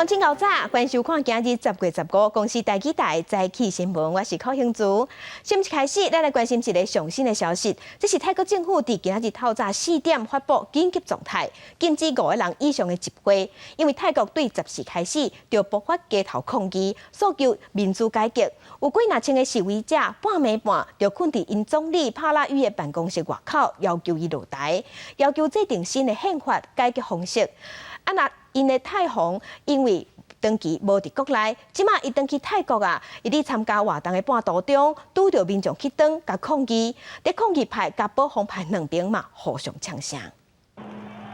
上真高早，关收看今日10月15公司台记台早起新闻，我是柯兴珠。新闻一开始，咱来关心一个上新的消息，这是泰国政府伫今日透早4点发布紧急状态，禁止5个人以上的集会，因为泰国对10时开始就爆发街头抗议，诉求民主改革。有几若千个示威者半暝半就困伫因总理帕拉育的办公室外口，要求伊落台，要求制定新的宪法改革方式。那因的太皇因为长期无伫国内，即马伊登去泰国啊，伊伫参加活动的半途中，拄着民众去登甲抗议，伫抗议派甲保皇派两边嘛互相呛声。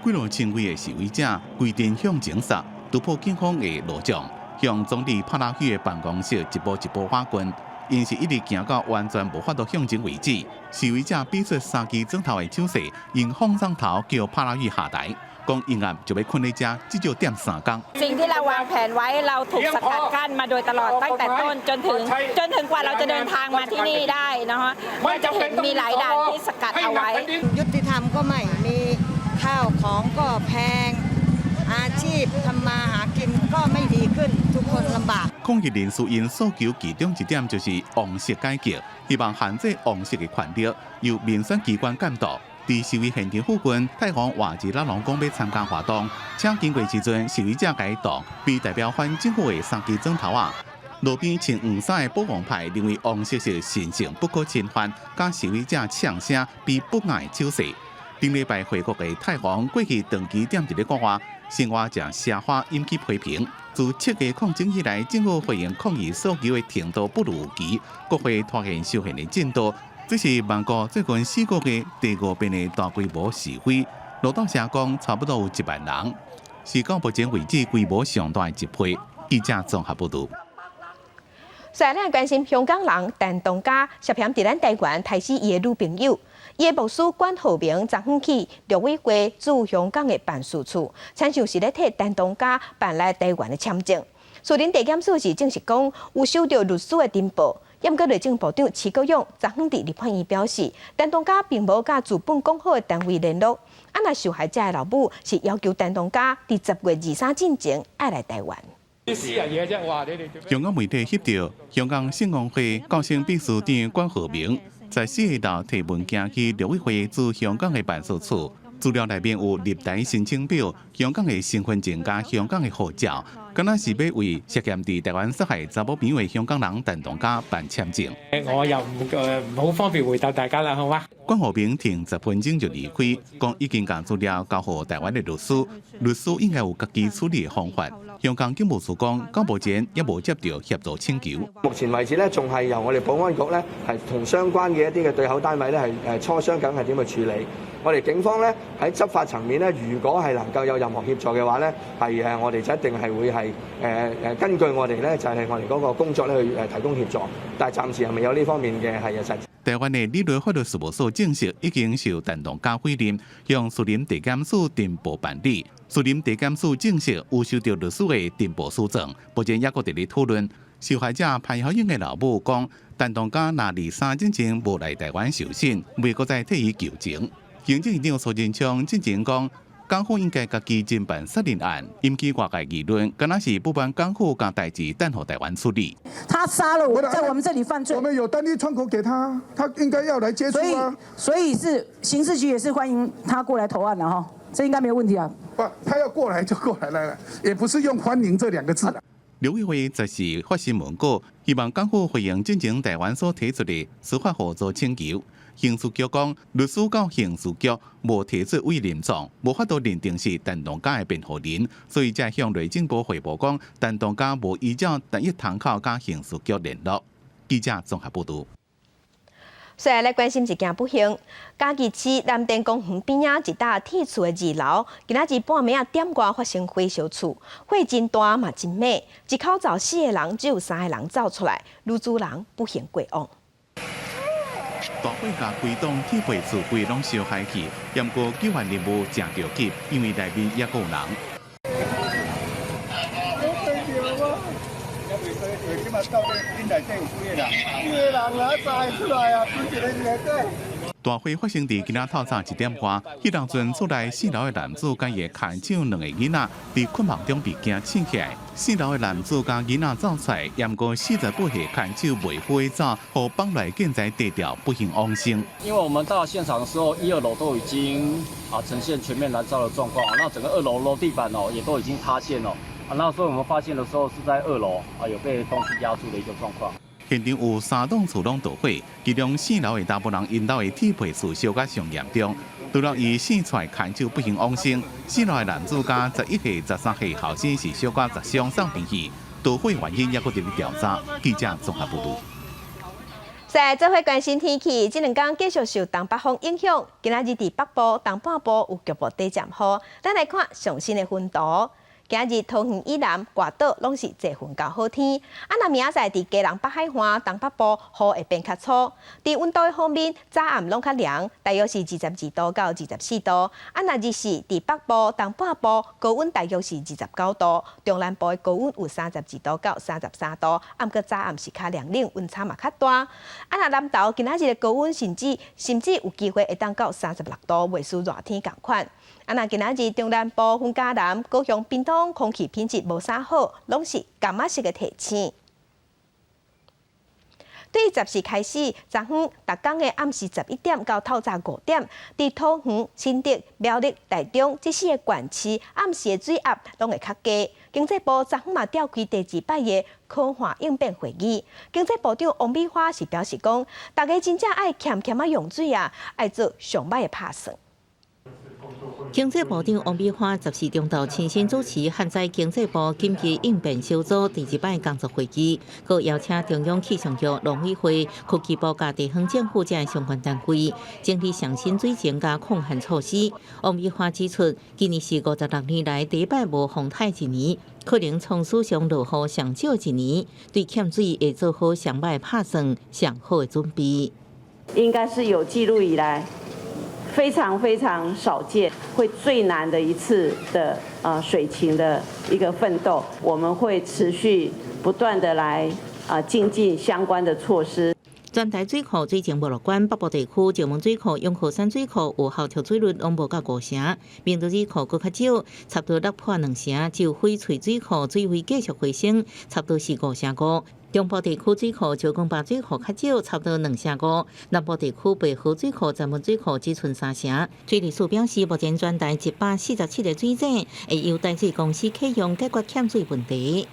几落轻微的示威者规阵向前杀，突破警方的路障，向总理帕拉育的办公室一步一步发棍。因是一直行到完全无法度向前为止。示威者比出3支砖头的手势，用放上頭叫帕拉育下台。講議案就被困喺家，至少點3天。สิ่งที่เราวางแผนไว้เราถูกสกัดกั้นมาโดยตลอดตั้งแต่ต้นจนถึงกว่าเราจะเดินทางมาที่นี่ได้นะคะก็จะเห็นมีหลายด่านที่สกัดเอาไว้ยุติธรรมก็ไม่มีข้าวของก็แพงอาชีพทำมาหากินก็ไม่ดีขึ้นทุกคนลำบาก抗議人士因訴求其中一點就是王室改革，希望限制王室的權力，由民選機關監督。在示威現場附近，太皇話自拉攏講要參加活動，請經過時陣，示威者解讀，被代表反政府的3支磚頭啊。路邊穿黃衫的保皇派認為王室是神聖不可侵犯，甲示威者嗆聲被不愛手勢。頂禮拜回國的太皇過去長期點一個講話，生活正社會引起批評。自7月抗爭以來，政府回應抗議訴求的程度不如預期，國會拖延修憲的進度。這是萬國最近4個月第5遍的大規模示威，勞動社講差不多有1萬人，是到目前為止規模上大的集會。記者綜合報道。所以咱關心香港人陳同佳涉嫌佇咱台灣殺死伊的女朋友。伊的牧師關浩明昨昏起陸委會駐香港的辦事處，親像是咧替陳同佳辦來台灣的簽證。士林地檢署是證實講有收到律師的電報。驗過內政部長徐國勇昨昏佇立法院表示，陳同佳並無甲資本講好的單位聯絡。若受害者的老母是要求陳同佳佇10月23進前愛來台灣。香港媒體翕到，香港聖公會高雄秘書長關浩明在4月頭提文件去陸委會駐香港的辦事處，資料內面有立台申請表、香港的身份證加香港的護照。敢若是要為涉嫌佇台灣殺害查某朋友的香港人陳同佳辦簽證。我又唔好方便回答大家啦，好嗎？關浩明停10分鐘就離開，講已經將資料交予台灣的律師，律師應該有家己處理的方法。香港警務處講，到目前也無接到協助請求。目前為止咧，仲係由我哋保安局咧係同相關嘅一啲嘅對口單位咧係磋商緊係點去處理。我哋警方咧喺執法層面咧，如果係能夠有任何協助嘅話咧，係我哋就一定係會係根據我哋咧就係我哋嗰個工作咧去提供協助，但係暫時又未有呢方面嘅係實。台灣的理律法律事務所證實已經受陳同佳委任，向士林地檢署電報辦理。士林地檢署證實有收到律師的電報書證，目前也閣在咧討論。受害者潘曉英的老母講，陳同佳若23進前無來台灣受審，未閣再替伊求情。行政院長蘇貞昌進前講，港府應該家己偵辦殺人案，引起外界議論，敢若是不幫港府將代誌等予台灣處理。他殺了我，在我們這裡犯罪，我們有單一窗口給他，他應該要來接觸啊。所以是刑事局也是歡迎他過來投案的哈，這應該沒有問題啊。不，他要過來就過來了，也不是用歡迎這2個字的。陸委會則是發新文稿，希望港府回應進前台灣所提出的司法合作請求。刑事局講，律師到刑事局無提出委任狀，無法度認定是陳同佳的辯護人，所以才向內政部匯報講，陳同佳無依照單一窗口甲刑事局聯絡。記者綜合報道。所以來關心一件不幸，嘉義市南電公園邊仔一棟鐵厝的2樓，今仔日半暝啊點外發生火燒厝，火真大嘛真猛，一口罩4個人，只有3個人走出來，女主人不幸過往。大火甲規棟鐵皮厝規攏燒害去，驗過救援任務正着急，因為內面也有人。大大火发生伫今仔透早1点半，迄当阵厝内4楼的男子甲伊牵手2个囡仔，伫困梦中被惊醒起来。4楼的男子甲囡仔走出来，验过48岁牵手未飞走，互绑来建材地调不幸往生。因为我们到现场的时候，1、2楼都已经呈现全面燃烧的状况，那整个2楼楼地板也都已经塌陷了。那所以我们发现的时候是在2楼有被东西压住的一个状况。现场有3栋厝拢着火，其中4楼的大部分人因家的铁皮厝烧甲上严重。除了伊生出来牵手不幸往生，4楼的男子甲11岁、13岁后生是小甲砸伤送病去，导火原因也搁伫咧调查。记者综合报道。在做伙关心天气，这2天继续受东北风影响，今仔日伫北部、东半部有局部短暂雨。咱来看上新的温度。今日桃园以南、外岛拢是侪云到好天。那明仔载伫基隆北海岸、东北部雨会变较粗。伫温度的方面，早暗拢较凉，大约是22度到24度。那日时伫北部、东半部高温大约是29度，中南部的高温有32度到33度。暗个早暗是较凉冷，温差嘛较大。那南投今仔日的高温甚至有机会会当到36度，袂输热天同款。那今仔日中南部、云嘉南、高雄、屏东空气品质无啥好，拢是柑仔色的提醒。对于10时开始，昨昏逐天的暗时11点到透早5点，伫桃园、新竹、苗栗、台中这4个县市暗时的水压拢会较低。经济部昨昏嘛召开第2摆的科幻应变会议，经济部长王美花是表示讲，大家真正爱欠啊用水啊，爱做上歹的拍算。经济部长王美花10时中到亲身主持汉在经济部紧急应变小组第2摆工作会议，佮邀请中央气象局、农委会、科技部甲地方政府等相关单位，整理上新水情加抗旱措施。王美花指出，今年是56年来第1摆无风台一年，可能从史上落雨上少一年，对欠水会做好上歹拍算、上好的准备。应该是有记录以来非常少见，会最难的一次的水情的一个奋斗，我们会持续不断的来精进相关的措施。全台水库水情无乐观，北部地区石门水库、永河山水库有效跳水率拢无到5成，明德水库搁较少，差不多落破2成，只有翡翠水库水位继续回升，差不多是5成5。中部地区水库石冈坝水库较少，差不多2成5；南部地区北河水库、石门水库只剩3成。水利署表示，目前全台147个水井会由淡水公司启用解决欠水问题。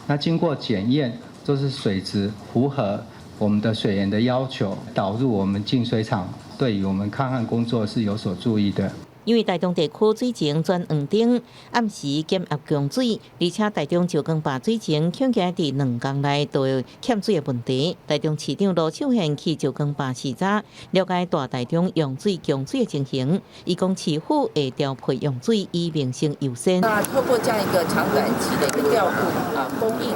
那经过检验，都是水质符合我们的水源的要求，导入我们净水厂，对于我们抗旱工作是有所注意的。因为台中地区水情全黄灯，暗时减压供水，而且台中石冈坝水情恐惊伫2天内就有欠水的问题。台中市长罗秀贤去石冈坝视察，了解大台中用水供水的情形。伊讲市府会调配用水，以民生优先。那透过这样一个长短期的一个调度供应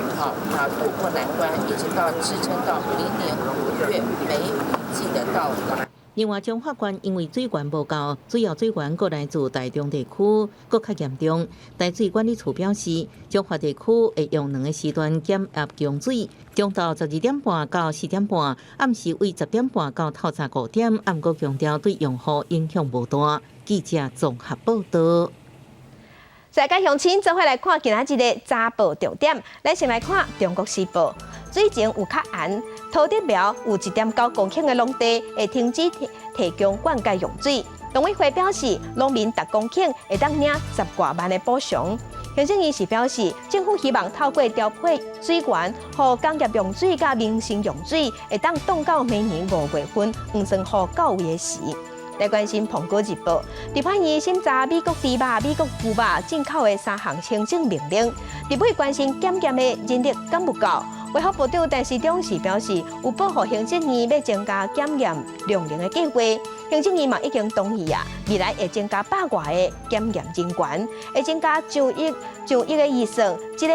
渡过难关，一直到支撑到明年5月梅雨季的到来。另外，彰化县因为水源无够，主要水源过来自台中地区，搁较严重。台水管理处表示，彰化地区会用2个时段减压供水，中昼12点半到4点半，暗时为10点半到透早5点。暗过强调对用户影响无大。记者综合报道。再介乡亲做伙来看今仔日的早报重点。咱先来看《中国时报》，水情有较暗，桃竹苗有1.9公顷的农地会停止提供灌溉用水。农委会表示，农民10公顷会当领10多万的补偿。行政院士表示，政府希望透过调配水源，让工业用水甲民生用水会当冻到明年5月份，换算好到位的时。来关心《苹果日报》，日本已审查美国猪肉、美国牛肉进口的3项行政命令。日本关心检验的人力敢不够？卫福部长陈时中是表示，有保护行政院要增加检验量能的计划。行政院嘛已经同意未来会增加100外的检验人员，会增加上亿的预算。2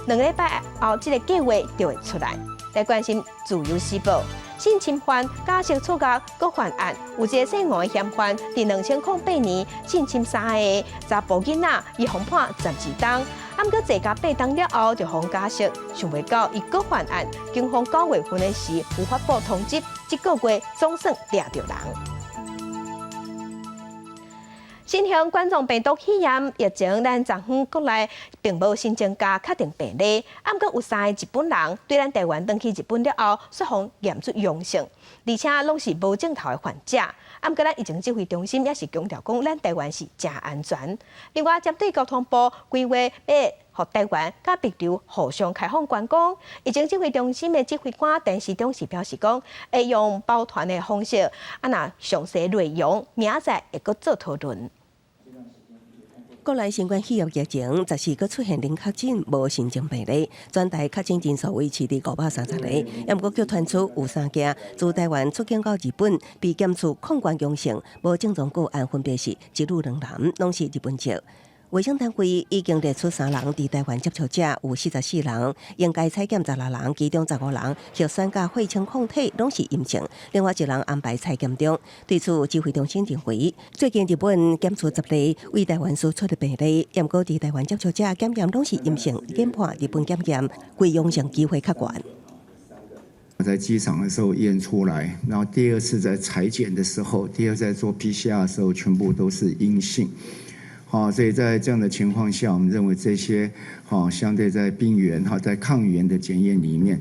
礼拜后，这个计划就会出来。来关心《自由时报》。性侵犯、假释错押各犯案，有一个姓王的嫌犯，伫2008年性侵3个查甫囡仔，伊被判12冬。毋过坐加8档了后就放假释，想袂到伊搁犯案，警方9月份的时有发布通缉，一个月总算抓到人。新型冠状病毒肺炎疫情，咱昨昏国内并无新增加确定病例，毋过有3个日本人对咱台湾返去日本了后，说方验出阳性，而且拢是无症头的患者。毋过咱疫情指挥中心也是强调讲，咱台湾是真安全。另外，针对交通部规划要互台湾甲帛琉互相开放观光，疫情指挥中心的指挥官陈时中是表示讲，会用包团的方式，若详细内容明仔会搁做讨论。国内新冠肺炎疫情14个出现零确诊，无新增病例，全台确诊人数维持伫530例。也毋过，却传出有3件自台湾出境到日本，被检出抗原阳性，无症状个案分别是一女2男，拢是日本籍。卫生单位已经列出3人伫台湾接触者，有44人，应该采检16人，其中15人核酸甲血清抗体拢是阴性，另外1人安排采检中。对此，指挥中心认为，最近日本检出10例为台湾输出的病例，也毋过伫台湾接触者检验拢是阴性，研判日本检验归阳性机会较悬。在机场的时候验出来，然后第2次在采检的时候，第2次在做 PCR 的时候，全部都是阴性。所以在这样的情况下，我们认为这些相对在病原在抗原的检验里面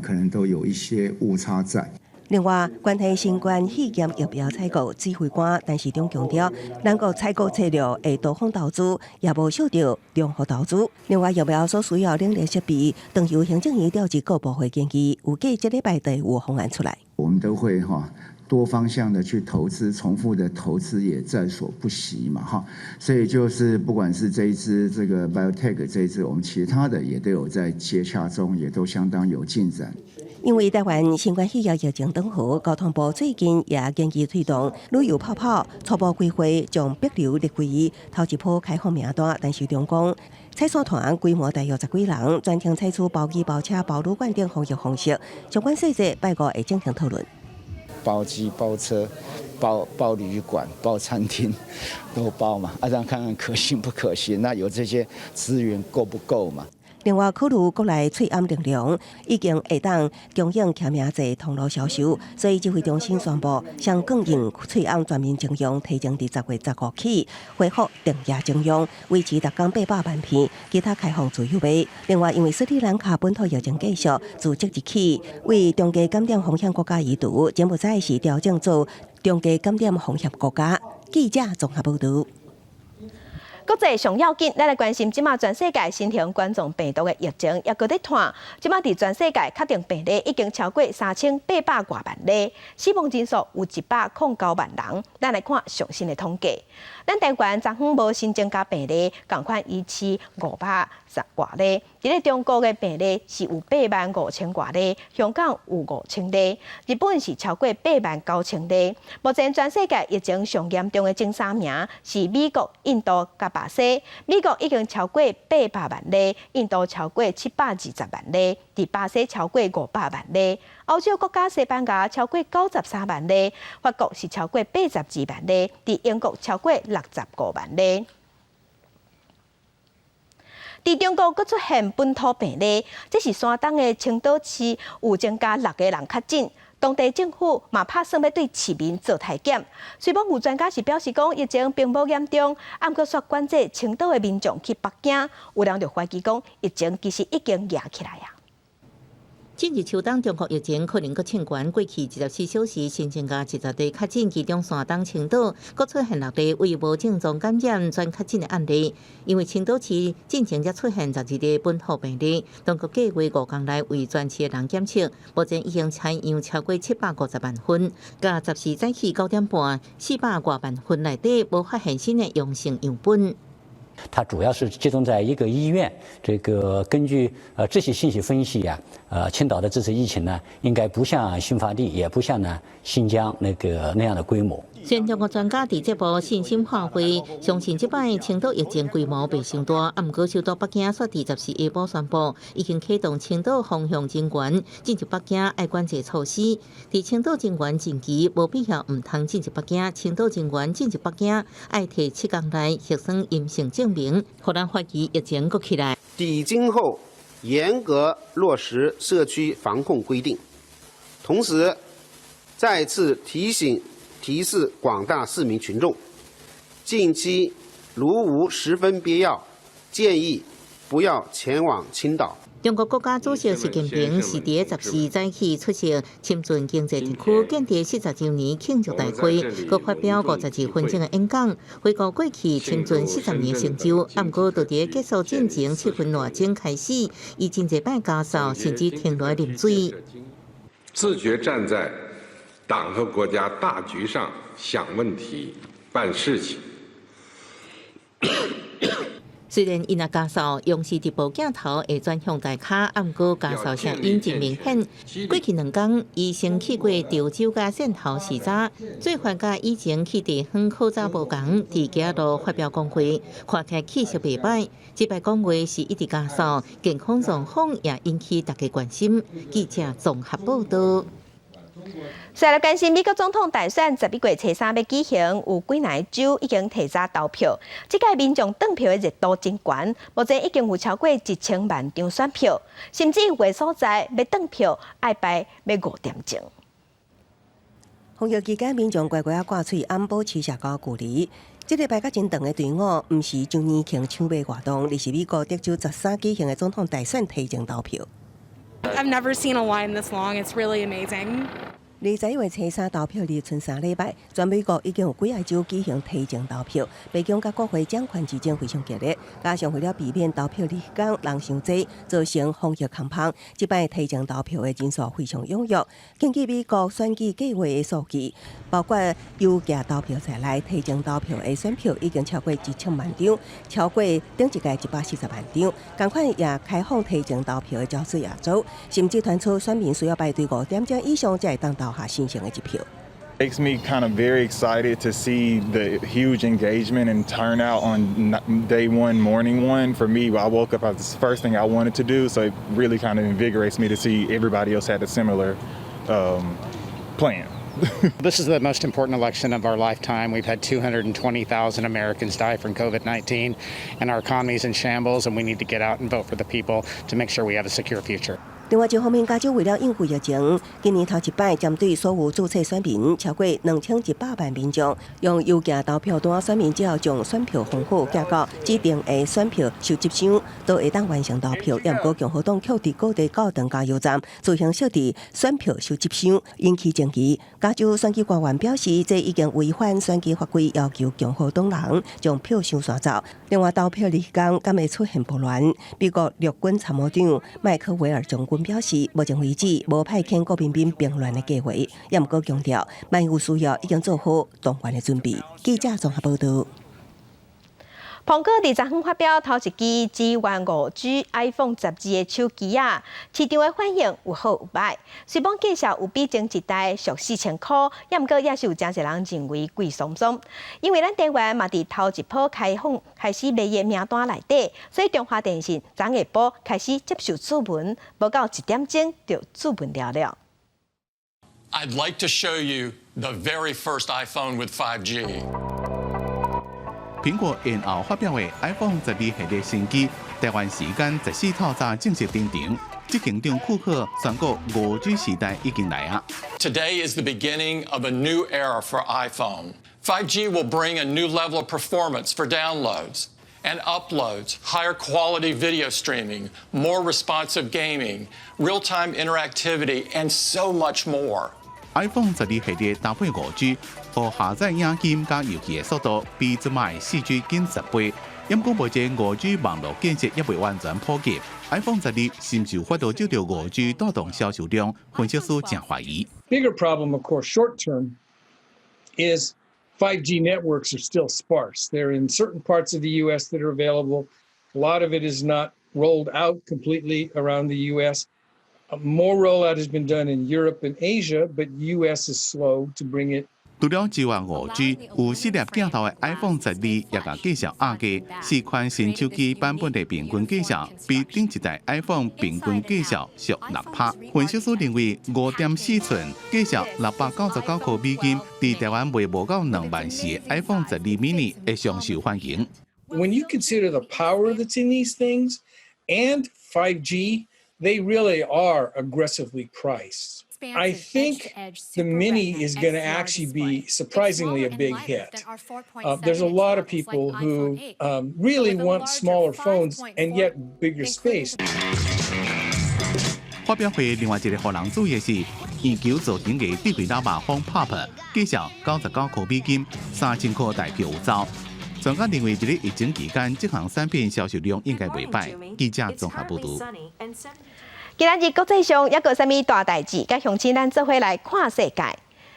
可能都有一些误差在。另外，关于新冠肺炎疫苗采购，指挥官陈时中强调，咱国采购策略会多方投资，也无少着综合投资。另外，疫苗所需要冷链设备，等由行政院调集各部会建议，预计这礼拜就有方案出来。我们都会多方向的去投资，重复的投资也在所不惜嘛所以就是不管是这一支这个 BioNTech 这一支，我们其他的也都有在接洽中，也都相当有进展。因为台湾新冠肺炎疫情长好，交通部最近也建议推动旅游泡泡，初步规划将帛琉列为头一波开放名单。但是中讲，采购团规模大约10几人，专程采取包机、包车、包旅馆等防疫方式，相关细节拜5会进行讨论。包机、包车、包旅馆、包餐厅都包嘛，这样看看可行不可行？那有这些资源够不够嘛？另外，考虑国内翠暗力量已经会当供应签名制通路销售，所以指挥中心宣布，将供应翠暗全面征用提前伫10月15起恢复定价征用，维持每天800万片，其他开放自由卖。另外，因为斯里兰卡本土疫情继续，自即日起为中低感染风险国家移除，柬埔寨是调整做中低感染风险国家。记者综合报道。国际上要紧，咱来关心即马全世界新型冠状病毒的疫情也搁在传。即马伫全世界确定病例已经超过3800多万例，死亡人数有109万人。咱来看上新的统计。咱台湾昨昏无新增加病例，共款维持510多例。伫咧中国的病例是有85000多例，香港有5000例，日本是超过89000例。目前全世界疫情上严重的前3名是美国、印度甲巴西。美国已经超过800万例，印度超过720万例，伫巴西超过500万例。欧洲国家西班牙超过93万例，法国是超过82万例，伫英国超过65万例。伫中国，佫出现本土病例，这是山东的青岛市有增加6个人确诊。当地政府嘛拍算要对市民做体检。虽然有专家是表示讲疫情并无严重，毋过说管制青岛的民众去北京，有人就怀疑讲疫情其实已经压起来啊。近日秋冬中国疫情可能搁升悬，过去24小时新增加10例确诊，其中山东青岛搁出现6例为无症状感染全确诊的案例。因为青岛市进前才出现12例本土病例，当局计划5天内为全市的人检测，目前已经采样超过750万份。甲14早起9点半，400多万份内底无发现新的阳性样本。它主要是集中在一个医院，这个根据这些信息分析呀，青岛的这次疫情呢，应该不像新发地，也不像呢新疆那样的规模。虽然中国专家伫这部信心发挥，相信这摆青岛疫情规模袂伤大，毋过受到北京说伫14下晡宣布，已经启动青岛方向人员进入北京爱管制措施。伫青岛人员近期无必要毋通进入北京，青岛人员进入北京爱摕7天内核酸阴性证明，互咱怀疑疫情阁起来。抵京后严格落实社区防控规定，同时再次提示广大市民群众，近期如无十分必要，建议不要前往青岛。中国国家主席习近平是伫14早起出席深圳经济特区建设40周年庆祝大会，佮发表52分钟的演讲，回顾过去深圳40年的成就。不过，就伫结束进程7分多钟开始，伊真侪摆家嫂甚至停落来啉水。自觉站在党和国家大局上想问题、办事情。虽然因阿家嫂用是直播镜头会转向大卡，不过家嫂声音真明显。过去2天，伊先去过潮州甲汕头视察，做法甲以前去地方考察无同，伫街路发表讲话，看起来气色袂歹。这摆讲话是一直家嫂健康状况也引起大家关心。记者综合报道。再来关心美国总统大选11月初3要举行，有几内州已经提早投票。这届民众登票的热度真悬，目前已经有超过1000万张选票，甚至有个所在要登票要排要5点钟。防疫期间，民众乖乖啊挂嘴，安保持社交距离。这礼拜较真长的队伍，毋是周年庆抢买活动，而是美国德州13举行的总统大选提前投票。I've never seen a line this long. It's really amazing. 21月初3投票日剩3礼拜，全美国已经有几个州举行提前投票，白宫甲国会掌权之争非常激烈，加上为了避免投票日间人伤济，造成防疫空棚，这摆提前投票的人数非常踊跃。根据美国选举计划的数据，包括邮寄投票在内，提前投票的选票已经超过1000万张，超过顶一届140万张。同款也开放提前投票的乔治亚州，甚至传出选民需要排队5点钟以上才会当投下新鲜的一票。Makes me kind of very excited to see the huge engagement and turnout on day one, morning one. For me, I woke up, it's the first thing I wanted to do, so it really kind of invigorates me to see everybody else had a similar plan. This is the most important election of our lifetime. We've had 220,000 Americans die from COVID-19, and our economy is in shambles, and we need to get out and vote for the people to make sure we have a secure future. 另外一方面，加州为了应付疫情，今年头一摆针对所有注册选民超过2100万民众，用邮寄投票单，选民只要将选票封好寄到指定的选票收集箱，都会当完成投票。不过共和党却伫各地高等加油站自行设置选票收集箱，引起争议。加州选举官员表示，这已经违反选举法规，要求共和党人将票箱刷走。另外，投票日间敢会出现暴乱？美国陆军参谋长麦克维尔将军表示，目前为止无派遣国民兵平乱的计划，也毋过强调，万有需要已经做好动员的准备。记者综合报道。苹果伫昨昏发表头一支支援5G iPhone 12的手机啊，市场的反应有好有歹。虽然介绍有比前一代俗4000块，也毋过也是有真侪人认为贵松松。因为咱台湾嘛伫头一波开始列入名单内底，所以中华电信昨下晡开始接受咨询，无到1点钟就咨询了了。I'd like to show you the very first iPhone with 5G. 苹果然后发表的 iPhone 12系列新机，台湾时間14透早正式登場。執行長庫克宣告5G 時代已經來啊。Today is the beginning of a new era for iPhone. 5G will bring a new level of performance for downloads and uploads, higher quality video streaming, more responsive gaming, real-time interactivity, and so much more. iPhone 12系列搭配5G， 可下載影片加遊戲的速度比之前 4G 近10倍。因過目前5G 網絡建設也未完全普及 ，iPhone 12甚至發到照到5G 帶動銷售量，分析師正懷疑。Bigger problem, of course, short term, is 5G networks are still sparse. They're in certain parts of the U.S. that are available. A lot of it is not rolled out completely around the U.S. More rollout has been done in Europe and Asia, but U.S. is slow to bring it 除了支援5G，有4粒镜头的 iPhone 12也甲介绍压价，4款新手机版本的平均介绍比顶一代 iPhone 平均介绍俗6%。分析师认为，5.4寸介绍699块美金，伫台湾卖无到2万4的 iPhone 12 mini 会上受欢迎。When you consider the power that's in these things and 5G, they really are aggressively priced. I think the Mini is going to actually be surprisingly a big hit. There's a lot of people who really want smaller phones and yet bigger space. 发表会另外一个互人注意的是，圆球造型的智慧喇叭 HomePod 介绍99块美金，3000块台票有走。专家认为，在疫情期间，这项产品销售量应该袂歹。记者综合报道。今仔日国际上还有啥物大代志？甲乡亲咱做伙来看世界。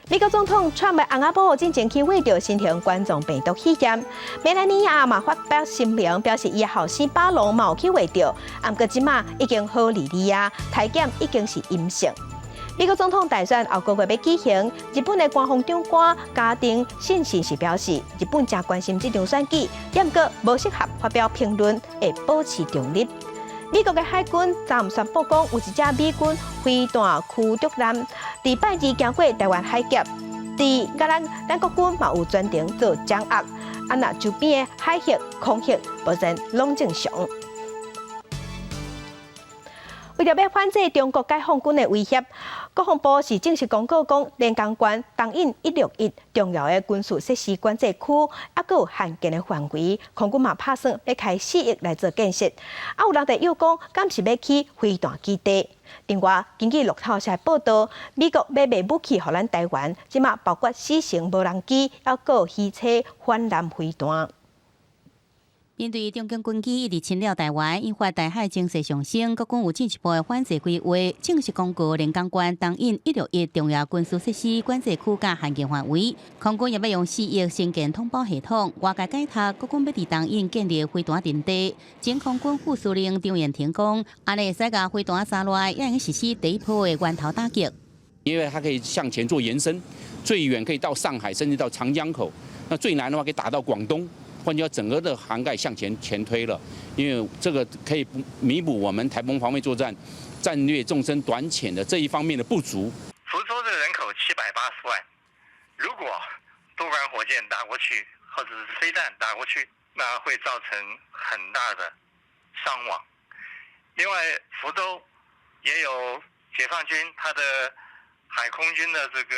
美国总统川普翁仔某进前去为着新型冠状病毒试验，梅兰妮亚嘛发表声明，表示伊后生巴龙嘛有去为着，不过即马已经好利利啊，体检已经是阴性。美国总统大选后个月要举行，日本的官方长官家庭信息是表示，日本正关心这场选举，不过无适合发表评论，会保持中立。美国的海军昨宣布讲，有一只美军飞弹驱逐舰伫拜二经过台湾海峡，甲咱国军嘛有专程做掌握，那周边的海域、空域目前拢正常。为着要反制中国解放军的威胁，国防部是正式公告讲，连江县东引161重要的军事设施管制区，还有罕见的范围，空军嘛打算要开4亿来做建设。有人在又讲，敢是要起飞弹基地？另外，根据路透社报道，美国要卖武器予咱台湾，即马包括4成无人机，还有汽车反舰飞弹。面对中共军机一直侵扰台湾，引发台海情势上升，国军有进一步的反制规划，正式公告连江县东引161重要军事设施管制区甲罕见范围。空军也要用4亿新建通报系统。外界解读，国军要伫东引建立飞弹阵地。前空军副司令张彦廷讲，安尼使甲飞弹杀落，也能实施第一波的源头打击。因为它可以向前做延伸，最远可以到上海，甚至到长江口。那最南的话，可以打到广东。换句话，整个的涵盖向前推了，因为这个可以弥补我们台风防卫作战战略纵深短浅的这一方面的不足。福州的人口780万，如果多管火箭打过去，或者是飞弹打过去，那会造成很大的伤亡。另外，福州也有解放军他的海空军的这个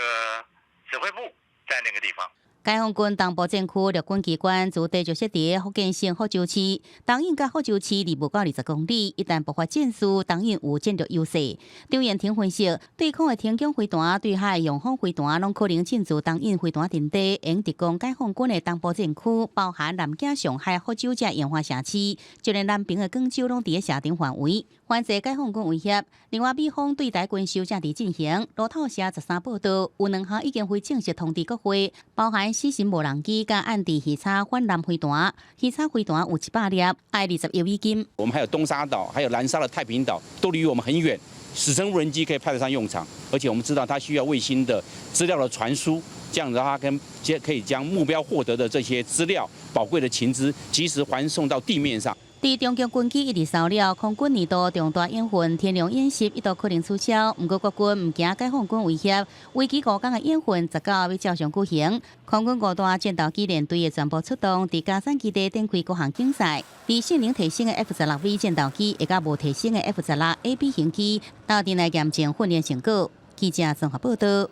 指挥部在那个地方。解放军东部战区陆军机关驻地就设伫福建省福州市，东引甲福州市离不到20公里。一旦爆发战事，东引有战略优势。张彦廷分析，对空的天宫飞弹、对海用风飞弹，拢可能进驻东引飞弹阵地，用直攻解放军的东部战区，包含南京、上海、福州这烟花城市，就连南平的广州拢伫咧射程范围，反制解放军威胁。另外，美方对台军售正伫进行。路透社13报道，有2项已经会正式通知国会，包含4型无人机甲暗地鱼叉反舰飞弹，鱼叉飞弹有100粒，爱20亿美金。我们还有东沙岛，还有南沙的太平岛，都离我们很远，死神无人机可以派得上用场。而且我们知道它需要卫星的资料的传输，这样子它可以将目标获得的这些资料、宝贵的情资，及时传送到地面上。伫中共军机一直骚扰，空军年度重大演训天龙演习一度可能取消。不过国军唔惊解放军威胁，为期5天的演训19号要照常举行。空军5大战斗机联队的全部出动，伫嘉山基地展开各项竞赛。而性能提升的 F-16V 战斗机，会甲无提升的 F-16AB 型机，到店来验证训练成果。记者综合报道。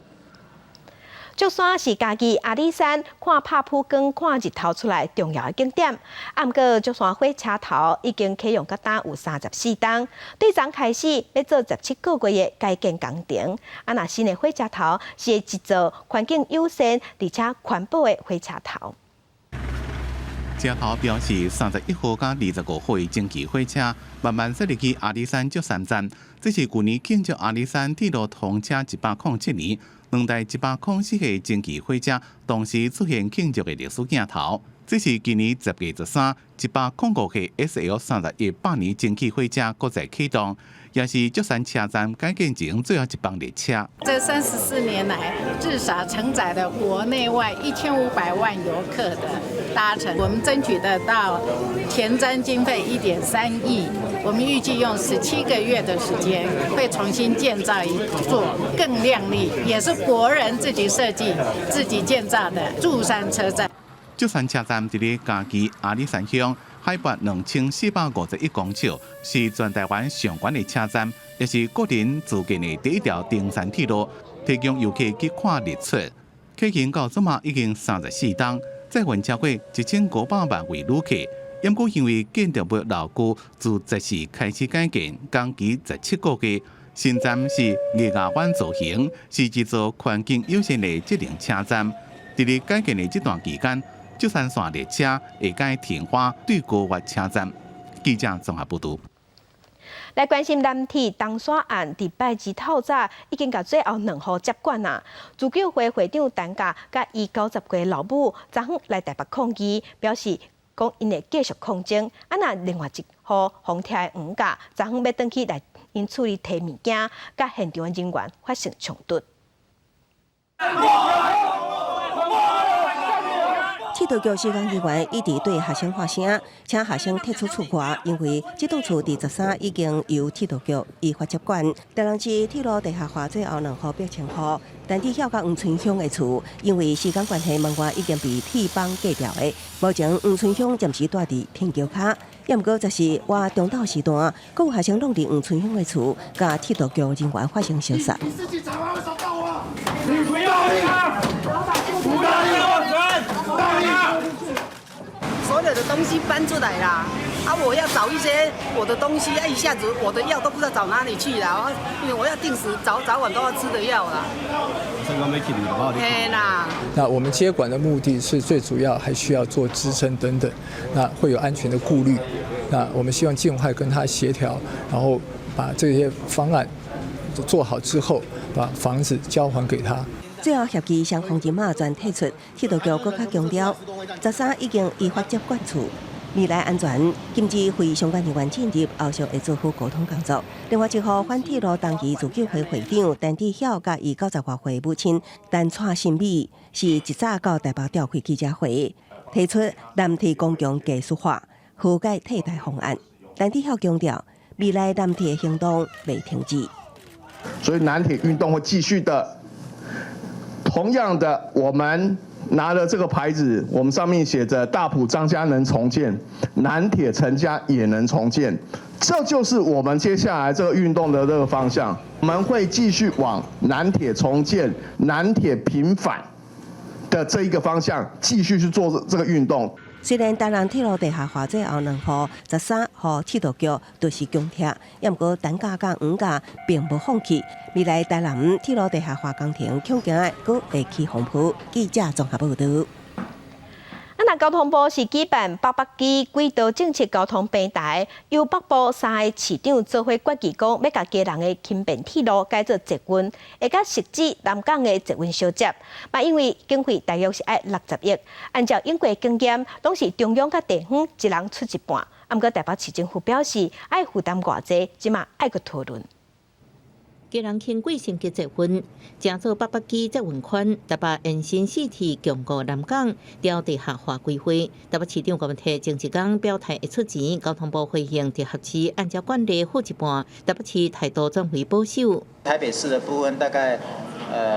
竹山是家己阿里山看拍蒲光、看日头出来重要的景点。不过竹山火车头已经启用到今有34栋，对昨开始要做17个月的改建工程。那新的火车头是一座环境友善而且环保的火车头。车头表示31号到25号的蒸汽火车慢慢驶入去阿里山竹山站，这是去年庆祝阿里山铁路通车107年。2台104系蒸汽火车同时出现庆祝的历史镜头。这是今年10月13， 105系 SL31百年蒸汽火车国际启动，也是竹山车站改建前最后一班列车。这34年来，至少承载了国内外1500万游客的搭乘。我们争取得到前瞻经费1.3亿，我们预计用17个月的时间，会重新建造一座更亮丽，也是国人自己设计、自己建造的祝山车站。竹山车站伫咧嘉义阿里山乡，海拔2451公尺，是全台湾上悬的车站，也是个人自建的第一条登山铁路，提供游客去看日出。启行到即马已经34档，载运超过1500万位旅客。因过因为建筑物老旧，自10时开始改建，工期17个月。新站是月牙湾造型，是一座环境友善的节能车站。伫咧改建的这段期间，竹山线列车会改停花对高月车站。记者综合报道。来关心南铁东山案，伫拜二透早已经甲最后2号接管啦。自救会会长陈家甲伊90岁老母昨昏来台北抗议，表示讲因会继续抗争。那另外一号红铁的黄家昨昏要转去来因处理提物件，甲现场的人员发生冲突。铁道局施工人员一直对学生发声，请学生退出厝外，因为这栋厝伫13已经由铁道局依法接管。台南市铁路地下化最后2号标签号，但铁晓甲黄村乡的厝，因为时间关系，门外已经被铁帮隔掉的。目前黄村乡暂时住伫天桥卡，也毋过就是活中昼时段，各有学生弄伫黄村乡的厝，甲铁道局人员发生相杀。所有的东西搬出来啦，我要找一些我的东西，一下子我的药都不知道找哪里去了，因为我要定时早晚都要吃的药啦。那我们接管的目的是最主要，还需要做支撑等等，那会有安全的顾虑。那我们希望尽快跟他协调，然后把这些方案做好之后，把房子交还给他。最后协议双方人马全退出，铁道局更加强调，13已经依法接管厝，未来安全禁止非相关人员进入，后续会做好沟通工作。另外一号反铁路当期自救会会长陈志晓甲伊90多岁母亲陈蔡新美，是一早到台北召开记者会，提出南铁公共技术化、覆盖替代方案。陈志晓强调，未来南铁行动未停止，所以南铁运动会继续的。同样的，我们拿了这个牌子，我们上面写着大埔张家能重建，南铁陈家也能重建，这就是我们接下来这个运动的这个方向。我们会继续往南铁重建、南铁平反的这一个方向继续去做这个运动。虽然台南铁路地下化最后2号13号铁道局都是强拆，也毋过陈家甲黄家并无放弃。未来台南铁路地下化工程恐惊阁会起风波。记者综合报道。那交通部是举办北北基轨道政策交通平台，由北部3个市长做伙决议，讲要甲基隆的轻便铁路改做捷运，会甲设置南港的捷运相接。嘛，因为经费大约是要60亿，按照英国经验，拢是中央甲地方一人出一半。毋过台北市政府表示，爱负担偌济，即嘛爱阁讨论。基隆轻轨升级捷运，乘坐北北基捷运圈，台北延伸四铁强过南港，朝地下化规划。台北市长郭文泰前一天表态会出钱，交通部回应地合市按照惯例付一半，台北市态度转为保守。台北市的部分大概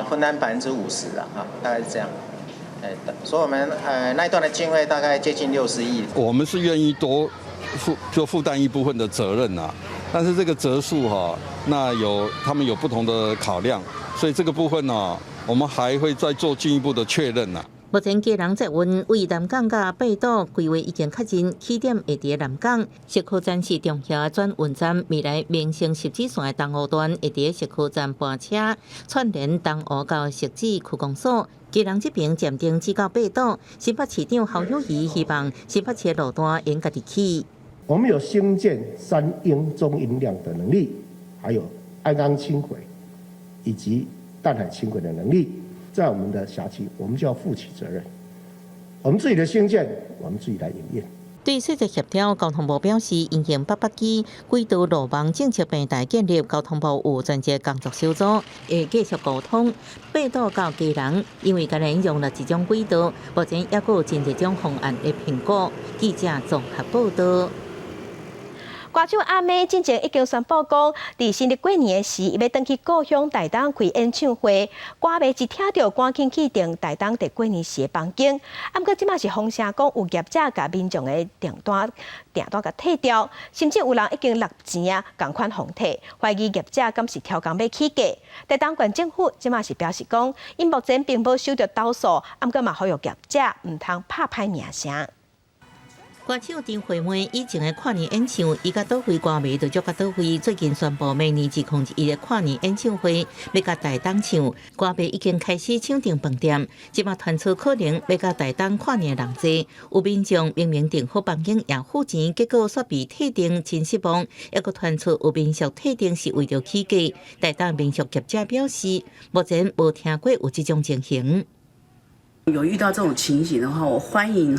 分担50%啦，大概是这样。所以我们那一段的经费大概接近60亿。我们是愿意多负担一部分的责任呐。但是这个折数那他们有不同的考量，所以这个部分我们还会再做进一步的确认呐。目前基隆捷运为南港甲北岛规划已经确认，起点会伫南港，石科站是中遐转运站，未来民生十字线的东湖段会伫石科站搬车，串联东湖到石子区公所。基隆这边暂定至到北岛，新北市长侯友宜希望新北市的路段沿家己起。我们有兴建3英中银量的能力，还有鞍钢轻轨以及淡海轻轨的能力，在我们的辖区，我们就要负起责任。我们自己的兴建，我们自己来营运。对细节协调，交通部表示，因应800基轨道路网政策平台建立，交通部有专责工作小组，会继续沟通北道到基隆，因为今年用了一种轨道，目前也有真侪种方案的评估。记者综合报道。歌手阿妹之前已经宣布讲，伫新历过年的时，伊要登去故乡台东开演唱会。歌迷一听到赶紧去订台东伫过年时的房间。啊，不过即马是风声讲有业者甲民众的订单甲退掉，甚至有人已经落钱啊，共款互退，怀疑业者敢是挑工要起价。台东县政府即马是表示讲，因目前并无收到投诉，啊，不过嘛呼吁业者唔通拍歹名声。歌手陈惠妹以前的跨年演唱，伊甲倒位歌迷就足甲倒位。最近宣布明年2021的跨年演唱会要甲台东唱，歌迷已经开始抢订饭店。即马传出可能要甲台东跨年的人济，有民众明明订好房间也付钱，结果煞被退订，真失望。还佫传出有民俗退订是为着起价，台东民俗业者表示，目前无听过有这种情形。有遇到这种情形的话，我欢迎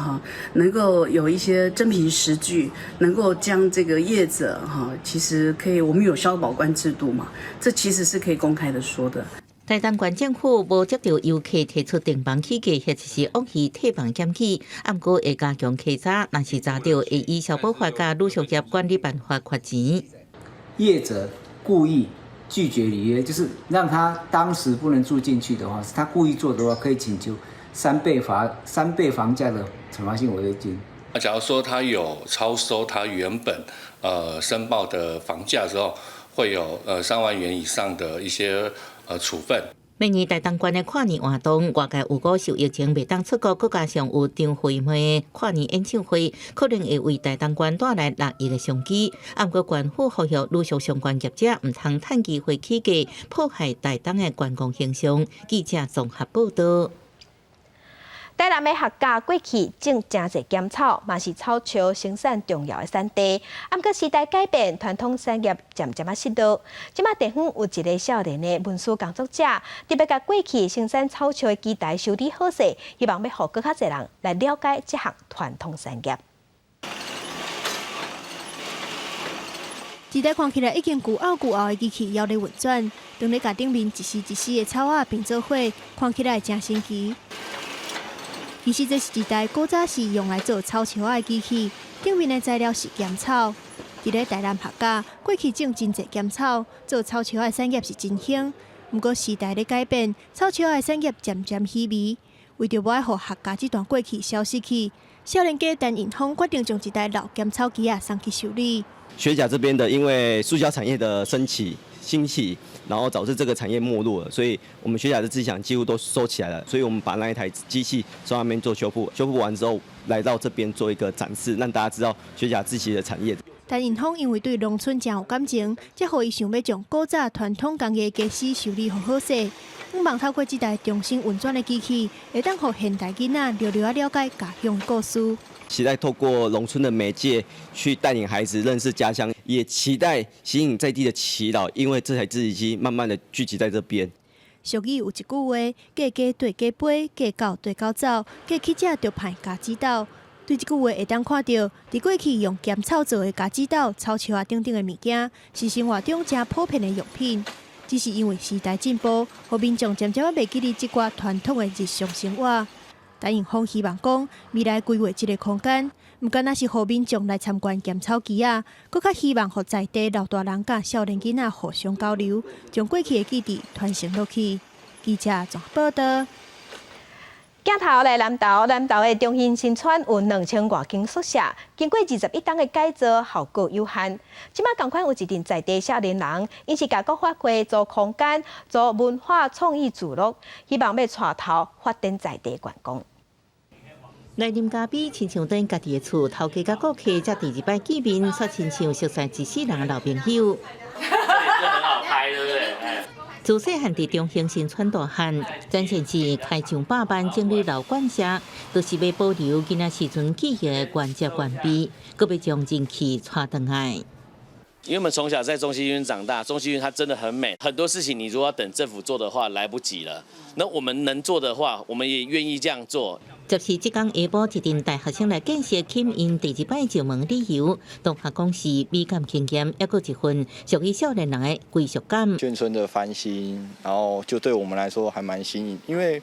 能够有一些真凭实据，能够将这个业者其实可以，我们有消保官制度嘛，这其实是可以公开的说的。台东县政府无接到游客提出订房起价，或者是恶意退房减起，不过会加强稽查，若是查到会依消保法甲旅宿业管理办法罚钱。业者故意拒绝履约，就是让他当时不能住进去的话，是他故意做的话，可以请求3倍房价的惩罚性违约金。假如说他有超收他原本申报的房价之后，会有3万元以上的一些处分。明年台东县的跨年活动，外界有股受疫情未当出国，再加上有张惠妹的跨年演唱会，可能会为台东县带来6亿的商机。不过县府呼吁陆续相关业者唔通趁机会起价，破坏台东的观光形象。记者综合报道。台南的客家过去种真侪甘草，嘛是草树生产重要的产地。不过时代改变，传统产业渐渐失落。即马地方有一个少年的文书工作者，特别甲过去生产草树的基台修理好势，希望要互更较侪人来了解这项传统产业。一台看起来已经旧拗的机器摇咧运转，当咧甲顶面一丝一丝的草仔并做伙，看起来真神奇。其实这是一台古早时用来做草树仔的机器，顶面的材料是甘草。伫咧台南客家，过去种真侪甘草，做草树仔的产业是真兴。不过时代咧改变，草树仔的产业渐渐稀微。为着无爱互客家这段过去消失去，少年家陈银峰决定将一台老甘草机送去修理。学甲这边的，因为塑胶产业的兴起，然后导致这个产业没落了，所以我们学甲的资产几乎都收起来了，所以我们把那一台机器从那边做修复，修复完之后来到这边做一个展示，让大家知道学甲自己的产业。陈银峰因为对农村真有感情，才互伊想要将古早传统工艺家私修理好势。希望透过这台重新运转的机器，会当互现代囡仔了解家乡故事。期待透过农村的媒介去带领孩子认识家乡，也期待吸引在地的耆老，因为这台制机机慢慢的聚集在这边。俗语有一句话：嫁鸡对鸡飞，嫁狗对狗走，嫁乞者就派家己斗。对这句话会当看到，伫过去用甘草做的家己斗、草树啊等等的物件，是生活中真普遍的用品。只是因为时代进步，互民众渐渐袂记得这寡传统的日常生活。陈银峰希望讲，未来规划这个空间，唔仅仅是互民众来参观甘草机啊，更较希望互在地老大人甲少年囡仔互相交流，将过去的记忆传承落去。记者综合报道。镜头来南投的中兴新村有2000多间宿舍，经过21档的改造，效果有限。即马同款有一群在地少年人，因是甲国发挥做空间、做文化创意聚落，希望要带头发展在地观光。来啉咖啡，亲像踮家己的厝，头家甲顾客才第2摆见面，煞亲像熟悉一世人的老朋友。这里是很好拍，对不对？自细汉伫中兴新村大汉，展现是开上百万整理老馆舍，都是要保留囡仔时阵记忆的原汁原味，阁要将人气带回来。因为我们从小在中西医院长大，中西医院它真的很美，很多事情你如果要等政府做的话，来不及了。那我们能做的话，我们也愿意这样做。就是即天下晡，一群大学生来建设庆因第二摆招门理由，同学讲是美感轻减，还有一份属于少年人的归属感。眷村的翻新，然后就对我们来说还蛮新颖，因为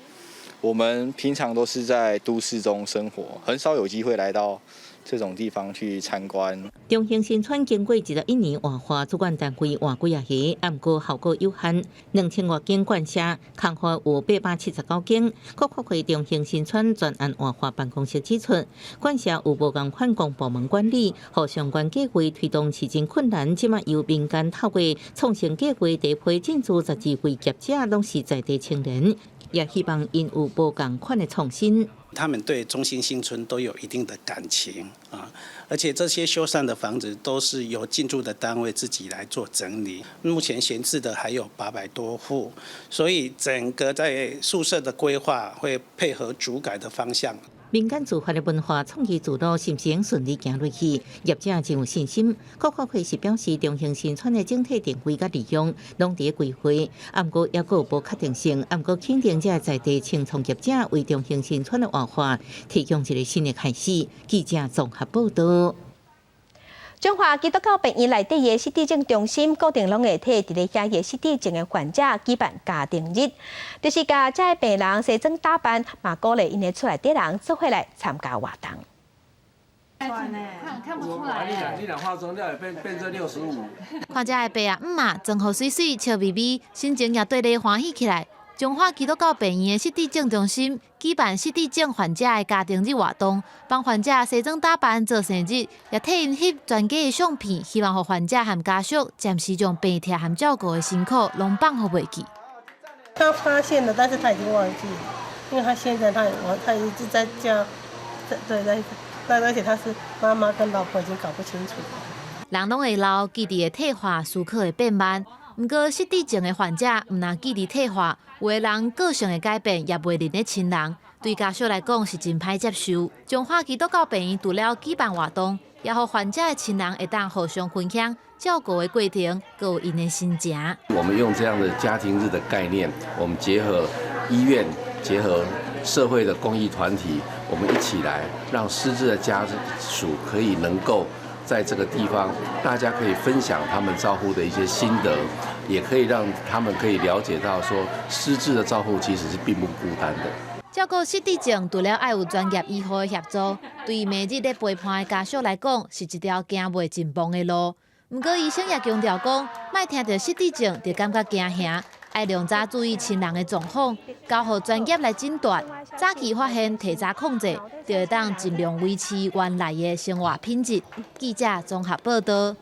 我们平常都是在都市中生活，很少有机会来到这种地方去参观。中兴新村经过21年活化，主管单位换几啊下，但不过效果有限，2000多间管辖，空缺有879间。国发会中兴新村专案活化办公室指出，管辖有无共款公部门管理，和相关计划推动是真困难。即马由民间透过创新计划，第一批进驻12位业者，拢是在地青年，也希望因有无共款的创新。他们对中兴新村都有一定的感情啊，而且这些修缮的房子都是由进驻的单位自己来做整理。目前闲置的还有800多户，所以整个在宿舍的规划会配合主改的方向。民间自发的文化创意之路是不是顺利行落去？业者真有信心。国发会是表示，中兴新村的整体定位甲利用拢伫规划，不过也有无确定性。不过肯定这在地青创业者为中兴新村的活化提供一个新的开始。记者综合报道。中华基督教病院内底的失智症中心固定拢会替伫咧遐个失智症的患者举办家庭日，就是甲这病人西装打扮，嘛鼓励因的厝内底人做伙来参加活动。看不出来。你俩化妆了也变成65。看这个爸阿姆嘛，装好水水，笑眯眯，心情也对咧欢喜起来。中华基督教病院的失智症中心举办失智症患者的家庭日活动，帮患者西装打扮做生日，也替因翕全家的相片，希望让患者和家属暂时将病痛和照顾的辛苦拢放互袂记。他发现了，但是他已经忘记了，因为他现在他一直在家，而且他是妈妈跟老婆已经搞不清楚了。人拢会老，记忆的退化，思考会变慢。不过失智症的患者唔但记忆退化，有的人个性的改变也袂认得亲人，对家属来讲是真歹接受。中华基督教病院除了举办活动，也让患者的亲人会当互相分享照顾的过程，还有因的心情。我们用这样的家庭日的概念，我们结合医院，结合社会的公益团体，我们一起来让失智的家属可以能够在这个地方，大家可以分享他们照护的一些心得，也可以让他们可以了解到说，失智的照护其实是并不孤单的。照顾失智症，除了要有专业医护的协助，对每日咧陪伴的家属来讲，是一条行袂尽崩的路。不过医生也强调讲，莫听到失智症就感觉惊吓，要量早注意亲人的状况，交予专业来诊断，早期发现，提早控制，就会当尽量维持原来的生活品质。记者综合报道。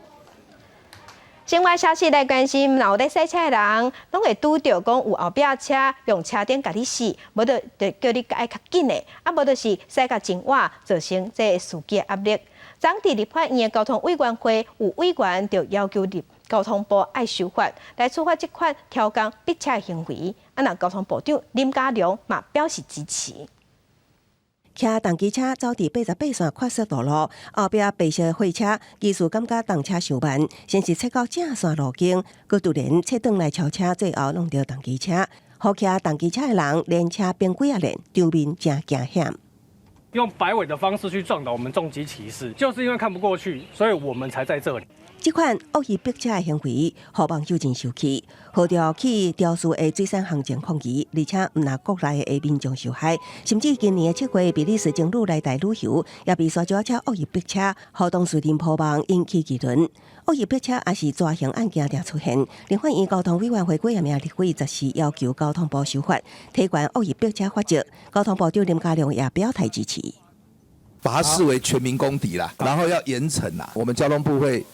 另外消息来关心，若有咧赛车的人，拢会拄到讲有后壁车用车顶甲你死，无就叫你爱较紧的，无就是驶甲真晚，造成这司机压力。昨伫立法院的交通委员会，有委员就要求交通部爱修法来处罚这款挑工逼车的行为。若交通部长林佳龙嘛表示支持。骑重机车走伫88线快速道路，后壁白色货车技术感觉动车伤慢，先是切到正线路径，佮突然切转来超车，最后弄到重机车。好骑重机车的人连车变几啊连，场面真惊险。用摆尾的方式去撞倒我们重机骑士，就是因为看不过去，所以我们才在这里。这款恶意逼车的行为，互网友真生气，号召去调查的水产行政抗议，而且唔拿国内的民众受害，甚至今年的7月，比利时情侣来台旅游，也被沙石车恶意逼车，互动事件破网，引起议论。恶意逼车也是抓刑案件常出现。立法院交通委员会几名立委则是要求交通部修法，提悬恶意逼车法则。交通部长林佳龙也表态支持，把它视为全民公敌啦，然后要严惩啦。我们交通部会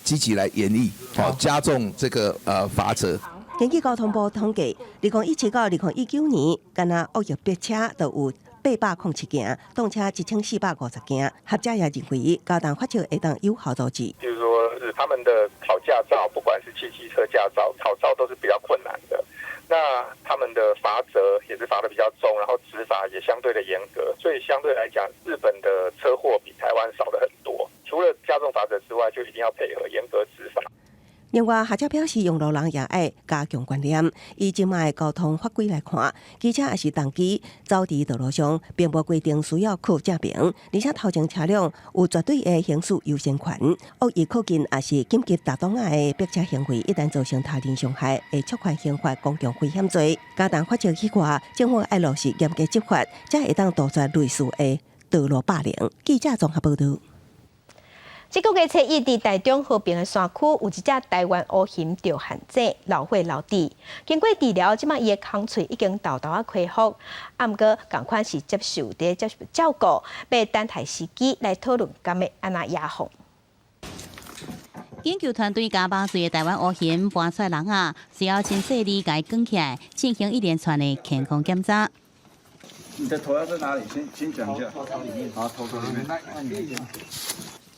积极来严厉，加重这个罚则。根据交通部统计，2017到2019年，干那恶意逼车就有807件，动车1450件。学者也认为，高档法则会当有效阻止。就是说，是他们的考驾照，不管是汽机车驾照、考照都是比较困难的。那他们的罚则也是罚的比较重，然后执法也相对的严格，所以相对来讲，日本的车祸比台湾少的很多。除了加重罚则之外，就一定要配合严格执法。另外，学者表示，用路人也爱加强观念。以即卖交通法规来看，机车也是当机走伫道路上，并无规定需要靠正面，而且头前车辆有绝对的行驶优先权。恶意靠近也是紧急打档案的逼车行为，一旦造成他人伤害，会触犯刑法公共危险罪。加重法则起外，政府爱落实严格执法，才会当杜绝类似的道路霸凌。记者综合报道。这个月初一，伫台中和平的山区有一只台湾乌熊着限制，老血老底。经过治疗，即马伊的空喙已经豆豆恢复，毋过共款是接受照顾，要等待时机来讨论敢要安那压防。研究团队甲8岁的台湾乌熊搬出来人啊，需要先细力甲伊卷起来，进行一连串的健康检查。你的头要在哪里？先讲一下。头里面。好，头里面。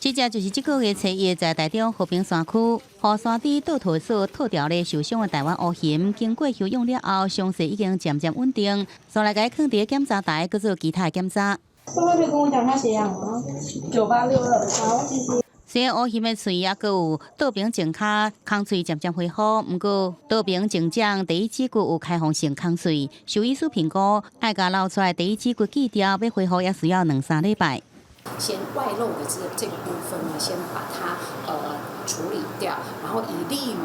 这只就是这个月初一在台中和平山区，和山底倒头所套掉咧受伤的台湾乌熊，经过休养了后，伤势已经渐渐稳定。所来给放伫检查台，搁做其他的检查。刚刚就跟我讲他血氧啊，9862，好，谢谢。虽然乌熊的喙也有倒边前骹空喙渐渐恢复，不过倒边前掌第一指骨有开放性空喙，兽医师评估爱甲捞出来第一指骨锯掉，要恢复也需要2-3礼拜。先外露的这个部分呢，先把它处理掉，然后以利于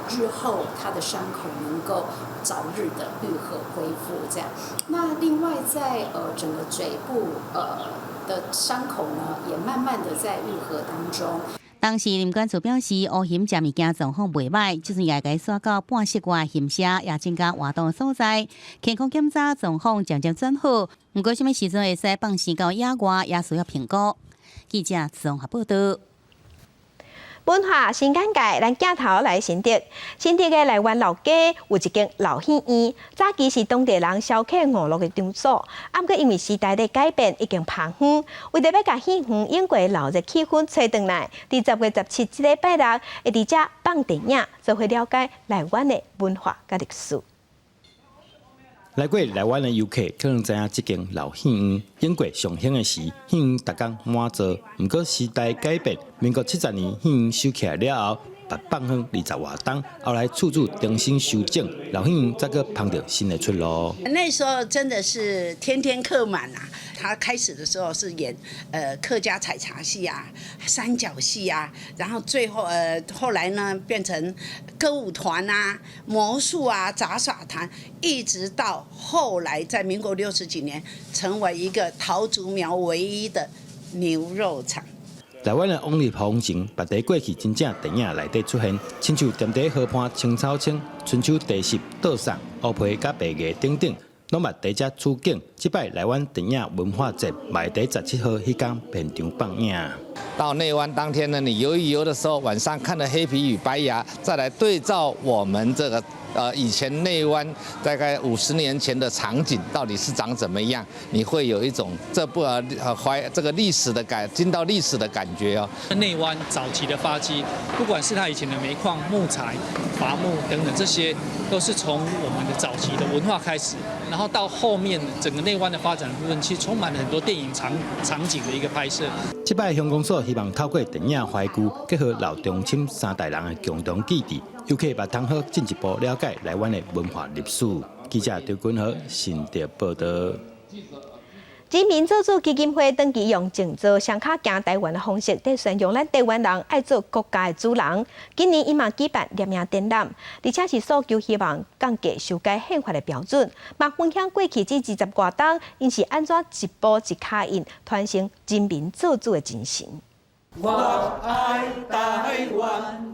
日后它的伤口能够早日的愈合恢复这样。那另外在整个嘴部的伤口呢，也慢慢的在愈合当中。当时林管处表示，乌熊食物件状况袂歹，就是也该刷到半室外翕写，也增加活动所在。健康检查状况渐渐转好，不过什么时阵会使放生到野外，也需要评估。记者综合报道。文化新眼界，咱镜头来新竹。新竹的内湾老街有一间老戏院，早期是当地人消遣娱乐的场所，不过因为时代的改变，已经偏远。为了要把戏院演过老热气氛吹回来，伫10月17这礼拜6，会伫遮放电影，就会了解内湾的文化甲历史。来过台湾的游客可能知影这间老戏院，演过上兴的时，戏院逐工满座。不过时代改变，民国70年戏院收起来了后，把放远20多栋，后来厝主重新修整，老戏院才个碰到新的出路。那时候真的是天天客满啊！他开始的时候是演客家采茶戏啊、三角戏啊，然后最后后来呢变成歌舞团啊、魔术啊、杂耍团，一直到后来在民国60几年成为一个桃竹苗唯一的牛肉场。台湾的往日风情，别在过去真正电影内底出现，亲像踮在河畔青草青、春秋地势、倒送、乌皮甲白叶等等，拢捌在遮取景。即摆台湾电影文化节，迈在17号迄天现场放映。到内湾当天呢，你游一游的时候，晚上看了黑皮与白牙，再来对照我们这个以前内湾大概50年前的场景到底是长怎么样，你会有一种这个历史的进到历史的感觉哦。内湾早期的发迹，不管是它以前的煤矿、木材、伐木等等，这些都是从我们的早期的文化开始，然后到后面整个内湾的发展部分，其实充满了很多电影场景的一个拍摄。这摆乡公所希望透过电影怀旧，结合老中青3代人的共同记忆，游客也通好进一步了解台湾的文化历史。记者刘君和新竹报道。知名自主基金会登记用静坐双脚行台湾的方式，在宣扬咱台湾人爱做国家的主人。今年伊嘛举办念名展览，而且是诉求希望降低修改宪法的标准，嘛分享过去这20多年，因是安怎一步一脚印，传承人民自主的精神。我爱台湾，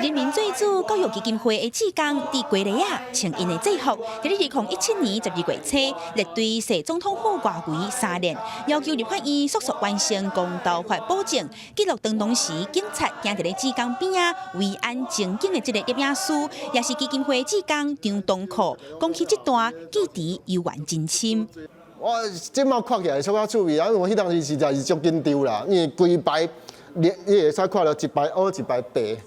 人民最主教育基金会的志工伫过日啊，穿因的制服，伫2017年12月初，列队市总统府外围3列，要求立法院速速完成公道法保证。记录当当时警察行伫咧志工边啊，维安正经的这个摄影师，也是基金会志工张东库，讲起这段记忆悠然真深。我即摆看起来稍较趣味，啊，我迄当时实在是足紧张啦，因为规排。你会使看到一排黑一排白，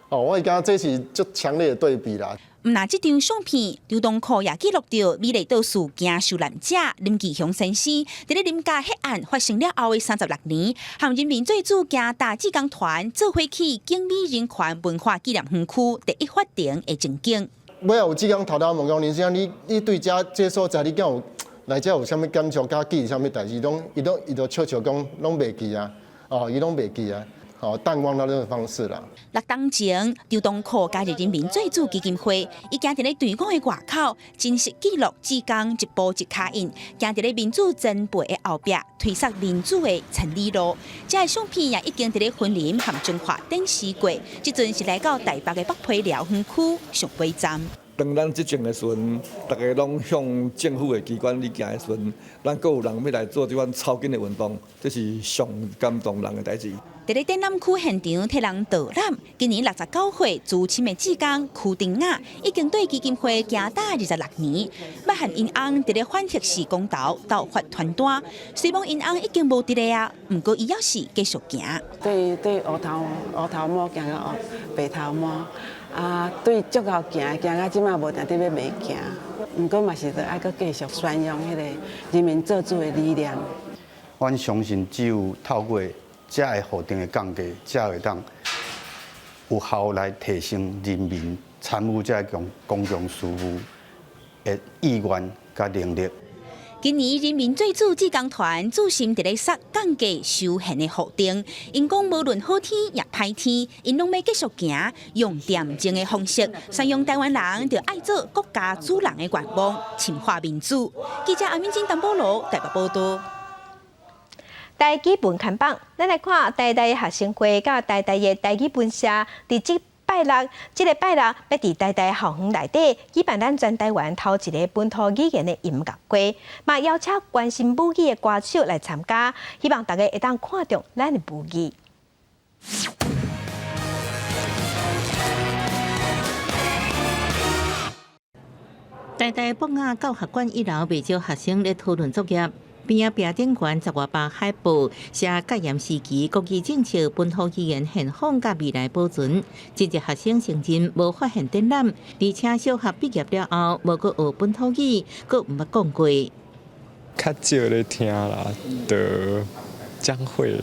哦，我感觉这是足强烈的对比啦。唔拿这张相片，刘东科也记录到美丽岛事件受难者林其雄先生，伫咧林家血案发生了后的36年，和人民最主加大志工团做伙去景美人权文化纪念园区第一法庭的情景。尾有志工头头问讲，林先生，你对这所在，你敢有来遮有啥物感触？甲记啥物代志？伊都笑笑讲，拢袂记啊，伊拢袂记啊。淡忘到这种方式啦。6当前，刘东科加入人民最主基金会，伊行伫咧队伍的外口，真实记录志工一步一脚印，行伫咧民主真培的后壁，推索民主的千里路。这个相片也已经伫咧婚林和中华展示过，即阵是来到台北的北皮寮园区上尾站。当咱执政的时阵，大家拢向政府的机关去行的时阵，咱阁有人要来做这款草根的运动，这是上感动人的代志。伫咧展览区现场替人导览，今年69岁资深的志工邱丁雅已经对基金会行打26年，要和因翁伫咧反黑市公道斗发传单。虽讲因翁已经无伫咧啊，不过伊要是继续行。对乌头毛行到白头毛。对足够行到即马无定得要袂行，毋过嘛是着爱阁继续宣扬迄个人民做主的理念。阮相信只有透过这个法定的降低，才会当有效来提升人民参与这公共事务的意愿甲能力。今年人民最主志工团主心伫咧杀降价休闲的福定，因讲无论好天也歹天，因拢要继续行，用点睛的方式，宣扬台湾人着爱做国家主人的愿望，深化民主。记者阿敏金淡薄路台北报道。台基本看榜，咱来看台大的学生会甲台大的台基本社伫即个拜六要伫台大校园内底举办咱全台湾头一个本土语言的音乐会，嘛邀请关心母语的歌手来参加，希望大家会当看中咱的母语。台大博雅教学馆1楼，不少学生咧讨论作业。边顶悬10外8海报，写戒严时期国语政策、本土语言现况甲未来保存。这些学生承认无发现展览，而且小学毕业了后无阁学本土语，阁毋捌讲过。较少咧听啦，就将会，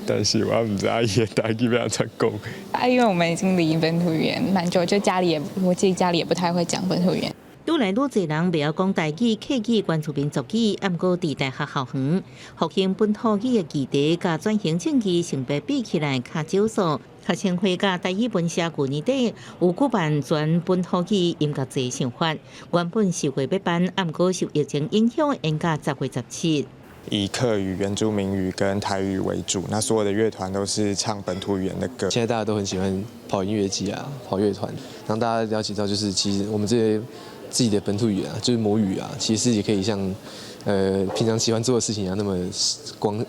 但是我唔知伊嘅台语要怎讲。因为我们已经离本土语言蛮久，就我自己家里也不太会讲本土语言。愈来愈侪人袂晓讲台语、客语、原住民族语，毋过伫大学校园，复兴本土语的议题，甲转型正义成本比起来较少数。学生会甲台语本社去年底有举办全本土语音乐节盛发，原本10月要办，毋过受疫情影响，延到10月17。以客语、原住民语跟台语为主，那所有的乐团都是唱本土语言的歌。现在大家都很喜欢跑音乐季啊，跑乐团，让大家了解到，就是其实我们这些自己的本土语啊，就是母语啊，其实也可以像平常喜欢做的事情啊，那么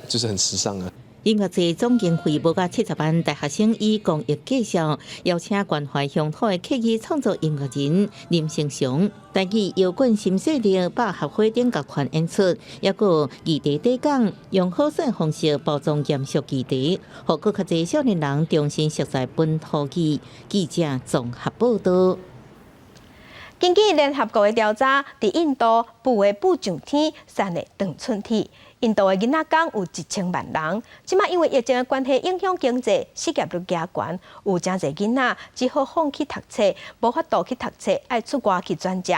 就是很时尚啊。音乐节总经费无到70万，大学生以公益介绍，邀请关怀乡土的客语创作音乐人林成祥，台语摇滚新势力百合花顶乐团演出，也有议题底讲用好耍方式包装严肃议题，互更较侪少年人重新熟悉本土语。记者综合报道。根据联合国的调查，伫印度富的不上天，散的长春天。印度的囡仔港有1000万人，即马因为疫情的关系影响经济，失业率加悬，有真侪囡仔只好放弃读册，无法度去读册，爱出外去转食。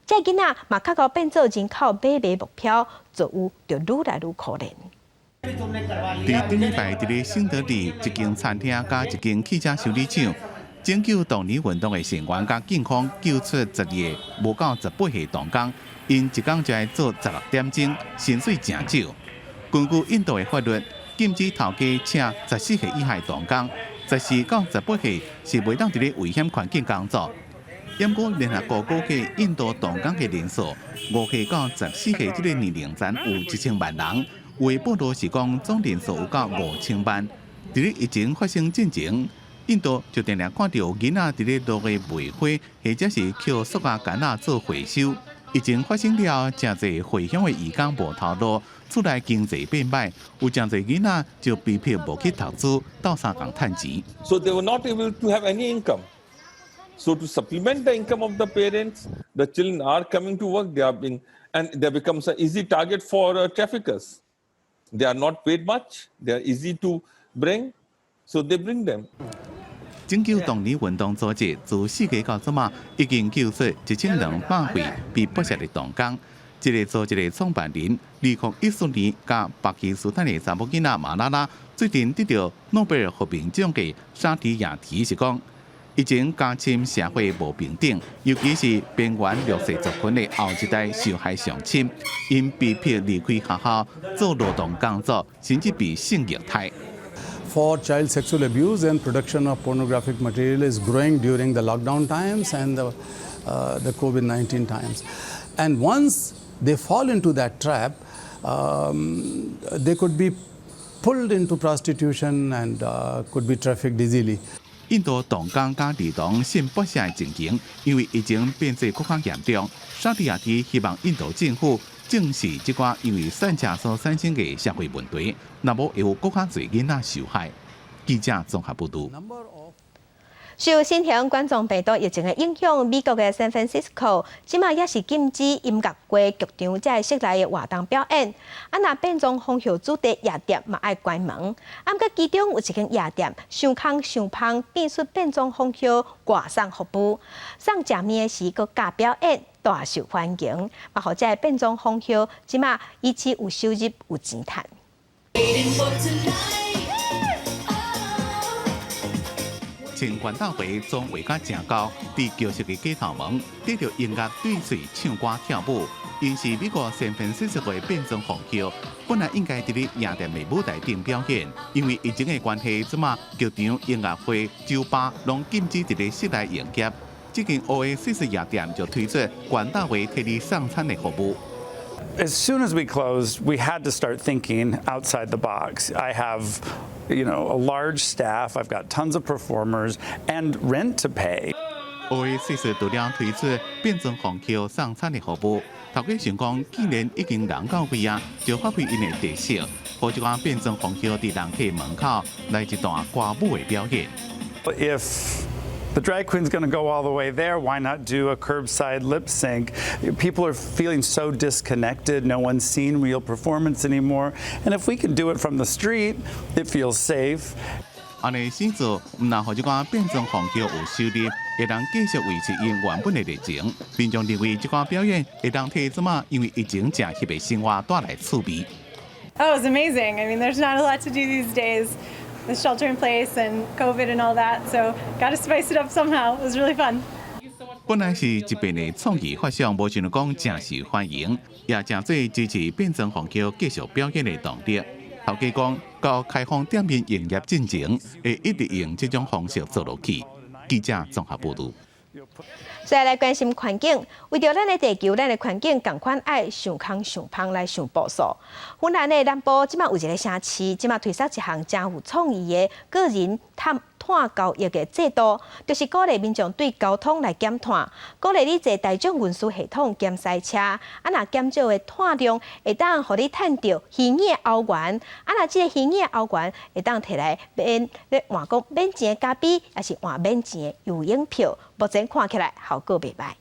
这囡仔嘛，较到变做人口买卖目标，作物就愈来愈可怜。伫顶礼拜，伫咧圣德里一间餐厅甲一间汽车修理厂，拯救动力运动的成员甲警方救出12个无到18岁童工。因一工才做16点钟，薪水真少。根据印度的法律，禁止头家请14岁以下童工，14到18岁是袂当伫咧危险环境工作。不过联合国估计，印度童工的人数5岁到14岁这个年龄层有1000万人，有报道是讲总人数有到5000万。伫咧疫情发生之前，印度就定定看到囡仔伫咧路的卖花，或者是捡塑胶杆仔做回收。疫情发生了，真侪回乡的移工无头路，厝内经济变歹，有真侪囡仔就被迫无去读书，到三工趁钱。So they were not able to have any income. So to supplement the income of the parents, the children are coming to work. And they become an easy target for traffickers. They are not paid much. They are easy to bring, so they bring them. 拯救动力运动组织自4月到昨晚已经救出1200位被捕获的童工。这个组织的创办人，2014年甲巴基斯坦的查某囡仔马拉拉最近得到诺贝尔和平奖的沙提亚提是讲，已经加深社会不平等，尤其是边缘弱势族群的后一代受害上深，因被迫离开学校做劳动工作，甚至被性虐待。 For child sexual abuse and production of pornographic material is growing during the lockdown times and the COVID-19 times. And once they fall into that trap, they could be pulled into prostitution and could be trafficked easily. 印度童工甲儿童性剥削的情形，因为已经变作更加严重。沙特阿提希望印度政府正视这寡因为散车所产生的社会问题，那么会有更加侪囡仔受害。记者综合报道。 受新型冠状病毒疫情的影响，美国的 San Francisco 即马也是禁止音乐会、剧场才会室内的活动表演。若变装风俗主题夜店嘛爱关门。毋过其中有一间夜店，伤空伤芳，变出变装风俗挂送服务。送食面时搁加表演，大受欢迎。嘛，或者变装风俗即马以此有收入有钱赚。 穿关大会总画甲正高，伫旧式的街头门，得到音乐对嘴唱歌跳舞。因是美国San Francisco的变装风俗，本来应该伫咧夜店的舞台顶表演，因为疫情的关系，即马剧场、音乐会、酒吧拢禁止伫咧室内营业。这间 Oasis 夜店就推出关大会替你送餐的服务。 As soon as we closed, we had to start thinking outside the box. I have, a large staff. I've got tons of performers and rent to pay. Oasis 除了推出变装风俗送餐的服务，头家想讲，既然已经人到位啊，就发挥因的特色，或者讲变装风俗伫人客门口来一段歌舞的表演。If the drag queen's going to go all the way there, why not do a curbside lip sync? People are feeling so disconnected. No one's seen real performance anymore. And if we can do it from the street, it feels safe. 安尼先做，唔但或者讲变装风俗有收入，会当继续维持因原本的热情。民众认为这款表演会当替即马因为疫情正翕的生活带来趣味。Oh, it's amazing. I mean, there's not a lot to do these days. The shelter in place and COVID and all that, so got to spice it up somehow. It was really fun. 本来是一边的创意发想，无想到讲正受欢迎，也正做支持变装风俗继续表演的动力。头家讲，到开放店面营业进程，会一直用这种方式做落去。记者综合报道。再来关心环境，为着咱的地球、咱的环境，共款爱上空上芳来上步数。芬兰的南部即马有一个城市，即马推出一项真有创意的个人碳交易的制度，就是鼓励民众对交通来减碳，鼓励你坐大众运输系统减塞车。若减少的碳量会当互你赚到虚拟的欧元，若即个虚拟的欧元会当摕来免咧换讲免钱的加币，也是换免钱的有影票。目前看起来效果袂歹。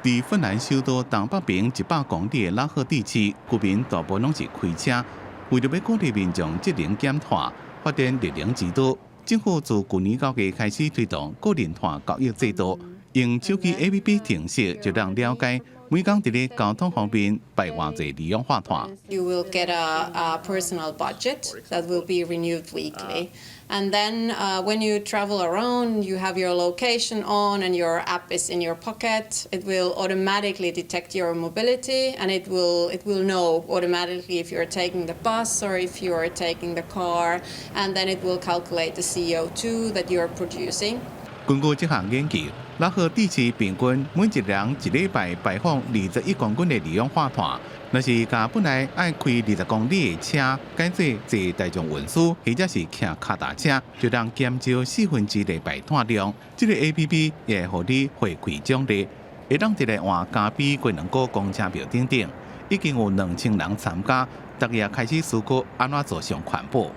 伫芬兰首都东北边100公里的拉赫地区，居民大部分拢是开车，为了要鼓励民众节能减碳。发展绿能之都，政府自去年9月开始推动个人碳交易制度，用手机 APP 程式就能了解每天伫咧交通方面排偌济二氧化碳。You will get a personal budget that will be renewed weekly. And then when you travel around, you have your location on and your app is in your pocket. It will automatically detect your mobility and it will know automatically if you're taking the bus or if you're taking the car. And then it will calculate the CO2 that you're producing. 根据这项研究，拉赫地区平均每一人一礼拜排放21公斤的二氧化碳。若是甲本来爱开20公里的车改做坐大众运输，或者是骑脚踏车，就能减少1/4的排碳量。这个 APP 也会予你回馈奖励，会当一个换加币过2个公车票等等。已经有2000人参加，大家开始思考安怎做上环保。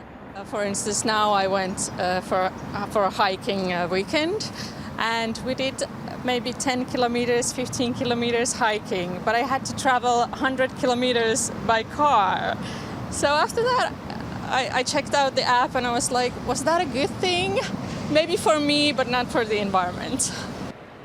For instance, now I went for a hiking weekend. and we did maybe 10 kilometers, 15 kilometers hiking, but I had to travel 100 kilometers by car. So after that, I checked out the app and I was like, was that a good thing? Maybe for me, but not for the environment.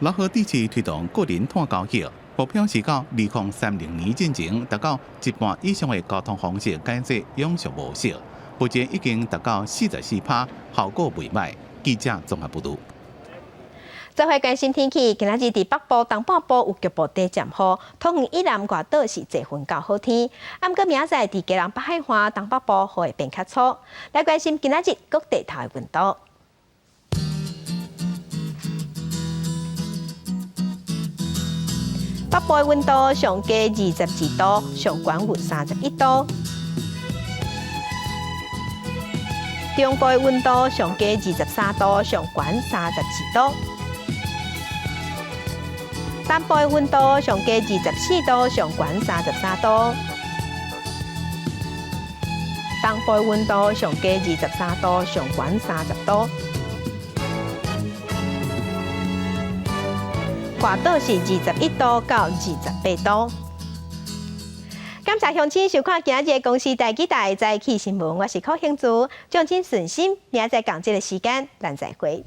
老河地区推动个人碳交易，目标是到2030年之前，达到一半以上的交通方式改做永续模式。目前已经达到44%，效果未歹。记者综合报道。再回关心天气，今仔日伫北部、东半部有局部地渐雨，桃园以南外岛是侪云较好天。暗过明仔载伫基隆北海岸、东北部雨会变较粗。来关心今仔日各地头的温度。北部的温度上加22度，上悬有31度。中部的温度上加23度，上悬32度。南部的温度上加24度，上悬33度。东部的温度上加23度，上悬30度。外岛是21度到28度。感谢乡亲收看今日的公视台记台早起新闻，我是柯兴珠，将请顺心，明仔载同一个时间，咱再会。